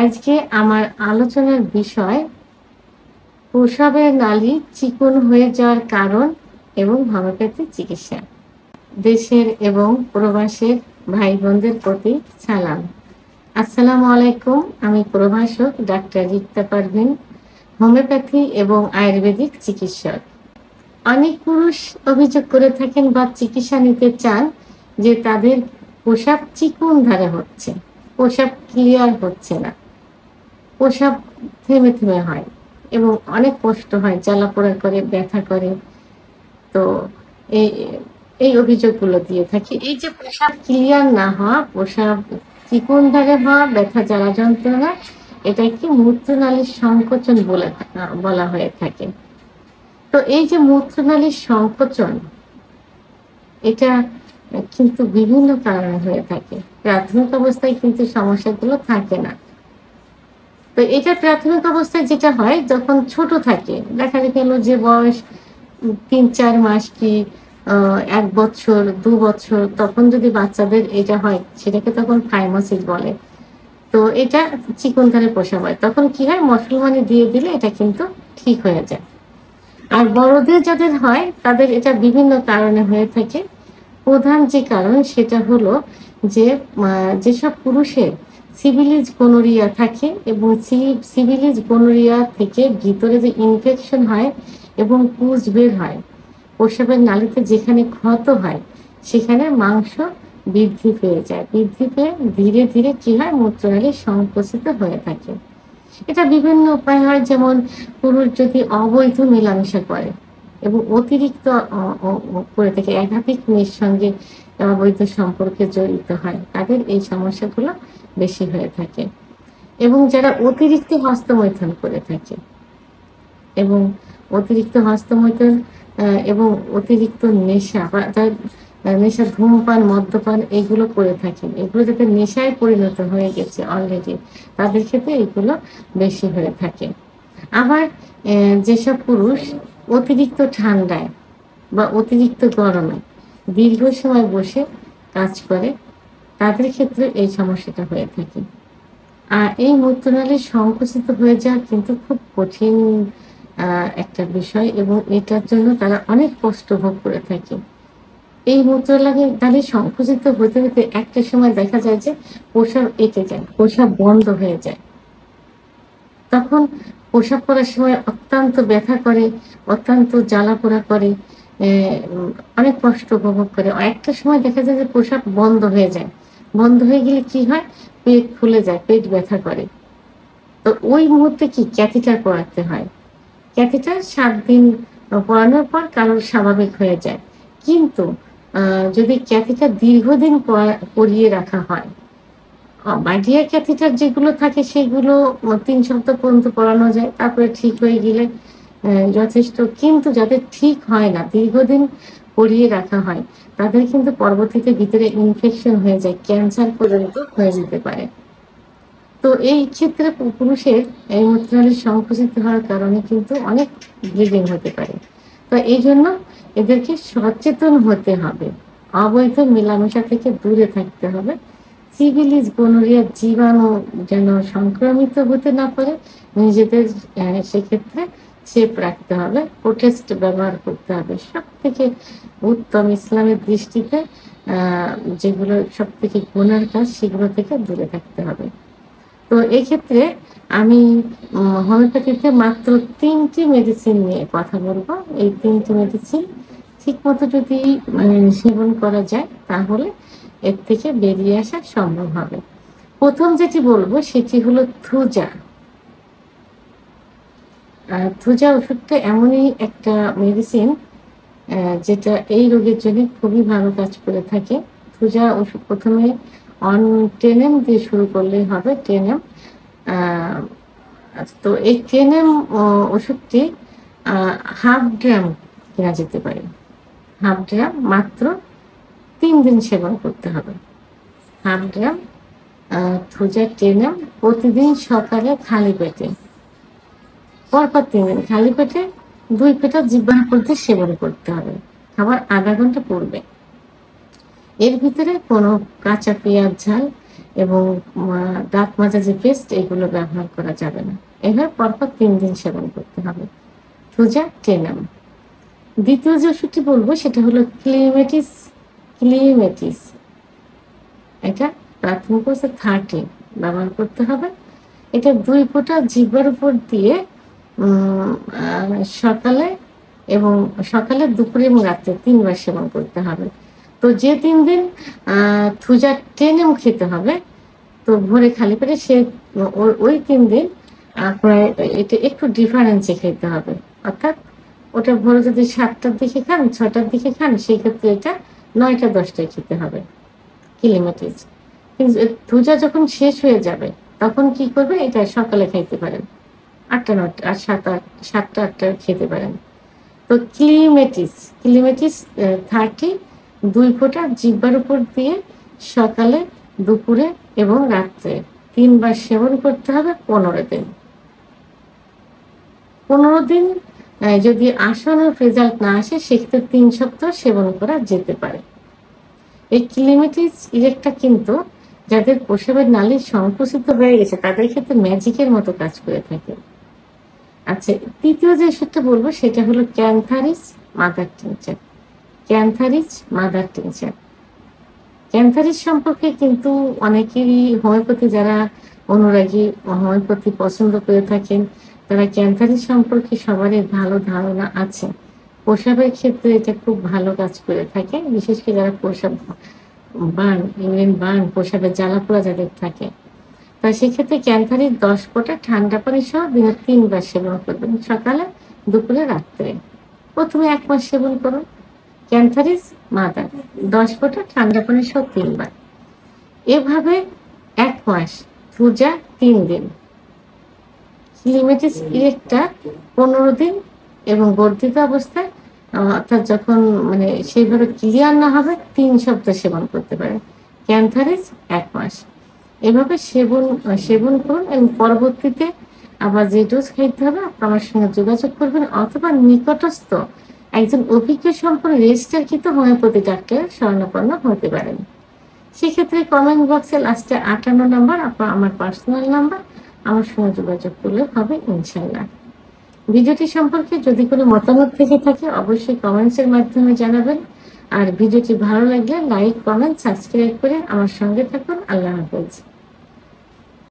আজকে আমার আলোচনার বিষয় প্রস্রাবের নালী চিকন হয়ে যাওয়ার কারণ এবং হোমিওপ্যাথি চিকিৎসা। দেশের এবং প্রবাসের ভাই বোনদের প্রতি সালাম। আসসালামু আলাইকুম। আমি প্রভাষক ডাক্তার রিক্তা পারভিন, হোমিওপ্যাথি এবং আয়ুর্বেদিক চিকিৎসক। অনেক পুরুষ অভিযোগ করে থাকেন বা চিকিৎসা নিতে চান যে তাদের প্রস্রাব চিকন ধারে হচ্ছে, প্রস্রাব ক্লিয়ার হচ্ছে না, প্রস্রাব থেমে থেমে হয় এবং অনেক কষ্ট হয়, জ্বালাপোড়া করে, ব্যথা করে। তো এই এই অভিযোগগুলো দিয়ে থাকি। এই যে প্রস্রাব ক্লিয়ার না হওয়া, প্রস্রাব চিকন ধারে হওয়া, ব্যথা জ্বালা যন্ত্রণা, এটাকে মূত্রনালীর সংকোচন বলা হয়ে থাকে। তো এই যে মূত্রনালীর সংকোচন, এটা কিন্তু বিভিন্ন কারণে হয়ে থাকে। প্রাথমিক অবস্থায় কিন্তু সমস্যাগুলো থাকে না। তো এটা প্রাথমিক অবস্থায় যেটা হয়, যখন ছোট থাকে, দেখা গেল যে বয়স ৩-৪ মাস কি ১ বছর ২ বছর, তখন যদি বাচ্চাদের এটা হয়, সেটাকে তখন ফাইমোসিস বলে। তো এটা চিকন ধারে প্রস্রাব হয়, তখন কি হয়, মুসলমানি দিয়ে দিলে এটা কিন্তু ঠিক হয়ে যায়। আর বড়দের যাদের হয়, তাদের এটা বিভিন্ন কারণে হয়ে থাকে। প্রধান যে কারণ সেটা হলো যে যেসব পুরুষের সিফিলিস গনোরিয়া থাকে এবং সিফিলিস গনোরিয়া থেকে ভিতরে যে ইনফেকশন হয় এবং পুজ বের হয়, প্রস্রাবের নালীতে যেখানে ক্ষত হয় সেখানে মাংস বৃদ্ধি পেয়ে যায়। বৃদ্ধি পেয়ে ধীরে ধীরে কি হয়, মূত্রনালী সংকুচিত হয়ে থাকে। এটা বিভিন্ন উপায় হয়, যেমন পুরুষ যদি অবৈধ মেলামেশা করে এবং অতিরিক্ত করে থাকে, একাধিক মেয়ের সঙ্গে অবৈধ সম্পর্কে জড়িত হয়, তাদের এই সমস্যাগুলো বেশি হয়ে থাকে। এবং যারা অতিরিক্ত হস্তমৈথুন করে থাকে এবং অতিরিক্ত হস্তমৈথুন এবং অতিরিক্ত নেশা বা নেশা, ধূমপান, মদ্যপান এগুলো করে থাকেন, এগুলো যাতে নেশায় পরিণত হয়ে গেছে অলরেডি, তাদের ক্ষেত্রে এগুলো বেশি হয়ে থাকে। আবার যেসব পুরুষ অতিরিক্ত ঠান্ডায় বা অতিরিক্ত গরমে দীর্ঘ সময় বসে কাজ করে, তাদের ক্ষেত্রে এই সমস্যাটা হয়ে থাকে। আর এই মূত্রনালী সংকুচিত হয়ে যাওয়া কিন্তু খুব কঠিন একটা বিষয় এবং এটার জন্য তারা অনেক কষ্ট ভোগ করে থাকে। এই মূত্রনালী সংকুচিত হতে হতে একটা সময় দেখা যায় যে প্রস্রাব এঁটে যায়, প্রস্রাব বন্ধ হয়ে যায়। তখন প্রস্রাব করার সময় অত্যন্ত ব্যথা করে, অত্যন্ত জ্বালাপোড়া করে, অনেক কষ্ট উপভোগ করে। একটা সময় দেখা যায় যে প্রস্রাব বন্ধ হয়ে যায়। বন্ধ হয়ে গেলে কি হয়, পেট ফুলে যায়, পেট ব্যথা করে। তো ওই মুহূর্তে কি ক্যাথিটার পরাতে হয়। ক্যাথিটার ৭ দিন পরানোর পর কারোর স্বাভাবিক হয়ে যায়। কিন্তু যদি ক্যাথিটার দীর্ঘদিন পরিয়ে রাখা হয়, বাডিয়া ক্যাথিটার যেগুলো থাকে সেগুলো ৩ সপ্তাহ পর্যন্ত পরানো যায়, তারপরে ঠিক হয়ে গেলে যথেষ্ট। কিন্তু যাদের ঠিক হয় না, দীর্ঘদিন পরিয়ে রাখা হয়, তাদের কিন্তু পরবর্তীতে ভিতরে ইনফেকশন হয়ে যায়, ক্যান্সার পর্যন্ত হয়ে যেতে পারে। তো এই ক্ষেত্রে পুরুষের এই মূত্রনালীর সংকুচিত হওয়ার কারণে কিন্তু অনেক ব্লিডিং হতে পারে। তো এই জন্য এদেরকে সচেতন হতে হবে, অবৈধ মেলামেশা থেকে দূরে থাকতে হবে। সিফিলিস গনোরিয়ার জীবাণু যেন সংক্রমিত হতে না পারে, নিজেদের সেক্ষেত্রে সেফ রাখতে হবে, প্রোটেস্ট ব্যবহার করতে হবে। সব থেকে উত্তম ইসলামের দৃষ্টিতে যেগুলো সব থেকে গুনার কাজ, সেগুলো থেকে দূরে থাকতে হবে। তো এক্ষেত্রে আমি হোমিওপ্যাথিতে মাত্র ৩টি মেডিসিন নিয়ে কথা বলবো। এই ৩টি মেডিসিন ঠিক মতো যদি সেবন করা যায়, তাহলে এর থেকে বেরিয়ে আসা সম্ভব হবে। প্রথম যেটি বলবো সেটি হলো থুজা। থুজা ওষুধটা এমনই একটা মেডিসিন যেটা এই রোগের জন্য খুবই ভালো কাজ করে থাকে। থুজা ওষুধ প্রথমে টেনেম দিয়ে শুরু করলেই হবে, টেনেম। তো এই টেনেম ওষুধটি হাফ গ্রাম কেনা যেতে পারে। হাফ গ্রাম মাত্র ৩ দিন সেবন করতে হবে। হাফ গ্রাম থুজা টেনেম প্রতিদিন সকালে খালি পেটে, পরপর ৩ দিন খালি পেটে ২ ফোঁটা জিহ্বার মধ্যে সেবন করতে হবে, খাবার আধা ঘন্টা পূর্বে। এর ভিতরে কোনো কাঁচা পেঁয়াজ ঝাল এবং দাঁত মাজা যে পেস্ট এগুলো ব্যবহার করা যাবে না। এভাবে পরপর 3 দিন সেবন করতে হবে। থুজা টেনাম। দ্বিতীয় যে ওষুধটি বলবো সেটা হলো ক্লিমেটিস। এটা প্রাথমিক কোর্সে 30 ব্যবহার করতে হবে। এটা 2 ফোঁটা জিহ্বার উপর দিয়ে সকালে, দুপুরে এবং রাত্রে 3 বার সেবন করতে হবে। তো যে 3 দিন থুজা টেনেম খেতে হবে, তো ভোরে খালি পেটে ওই 3 দিন আপনার এটা একটু ডিফারেন্সে খেতে হবে। অর্থাৎ ওটা ভোরে যদি 7টার দিকে খান, 6টার দিকে খান, সেই ক্ষেত্রে এটা 9টা 10টায় খেতে হবে ক্লিমেটিস। কিন্তু থুজা যখন শেষ হয়ে যাবে তখন কি করবেন, এটা সকালে খাইতে পারেন 8টা 9টা আর 7টা 8টা খেতে পারেন। তো ক্লিমেটিস 30 2 ফোঁটা জিহ্বার উপর দিয়ে সকালে, দুপুরে এবং রাত্রে 3 বার সেবন করতে হবে 15 দিন। 15 দিন যদি আশানুরূপ রেজাল্ট না আসে সেক্ষেত্রে 3 সপ্তাহ সেবন করা যেতে পারে। এই ক্লিমেটিস ইরেক্টা কিন্তু যাদের প্রস্রাবের নালী সংকুচিত হয়ে গেছে তাদের ক্ষেত্রে ম্যাজিকের মতো কাজ করে থাকে। আচ্ছা, তৃতীয় যে ওষুধটা বলবো সেটা হলো ক্যান্থারিস মাদার টিংচার। ক্যান্থারিস সম্পর্কে কিন্তু অনেকেরই হোমিওপ্যাথি যারা অনুরাগী হোমিওপ্যাথি পছন্দ করে থাকেন তারা ক্যান্থারিস সম্পর্কে সবারই ভালো ধারণা আছে। প্রস্রাবের ক্ষেত্রে এটা খুব ভালো কাজ করে থাকে, বিশেষ করে যারা প্রস্রাব ইউরিন বার্ন, প্রস্রাবের জ্বালাপোড়া যাদের থাকে। তা সেক্ষেত্রে ক্যান্থারিস 10 ফোঁটা ঠান্ডা পানি সহ দিনে 3 বার সেবন করবেন, সকালে, দুপুরে, রাত্রে। প্রথমে 1 মাস সেবন করুন ক্যান্থারিস মাদার 10 ফোঁটা ঠান্ডা পানি সহ 3 বার। এভাবে 1 মাস, থুজা 3 দিন, ক্লিমেটিস ইরেক্টা 15 দিন এবং বর্ধিত অবস্থায় অর্থাৎ যখন সেইভাবে ক্লিয়ার না হবে 3 সপ্তাহ সেবন করতে পারেন। ক্যান্থারিস 1 মাস। এভাবে সেবন করুন এবং পরবর্তীতে আবার যে ডোজ খাইতে হবে আমার সঙ্গে যোগাযোগ করবেন অথবা নিকটস্থ একজন অভিজ্ঞ সম্পন্ন রেজিস্টারকৃত হোমিওপ্যাথি ডাক্তারের শরণাপন্ন হতে পারেন। সেক্ষেত্রে কমেন্ট বক্সে লাস্টে 58 নাম্বার আমার পার্সোনাল নাম্বার, আমার সঙ্গে যোগাযোগ করলে হবে ইনশাল্লাহ। ভিডিওটি সম্পর্কে যদি কোনো মতামত থেকে থাকে অবশ্যই কমেন্টসের মাধ্যমে জানাবেন। আর ভিডিওটি ভালো লাগলে লাইক, কমেন্ট, সাবস্ক্রাইব করে আমার সঙ্গে থাকুন। আল্লাহ হাফেজ।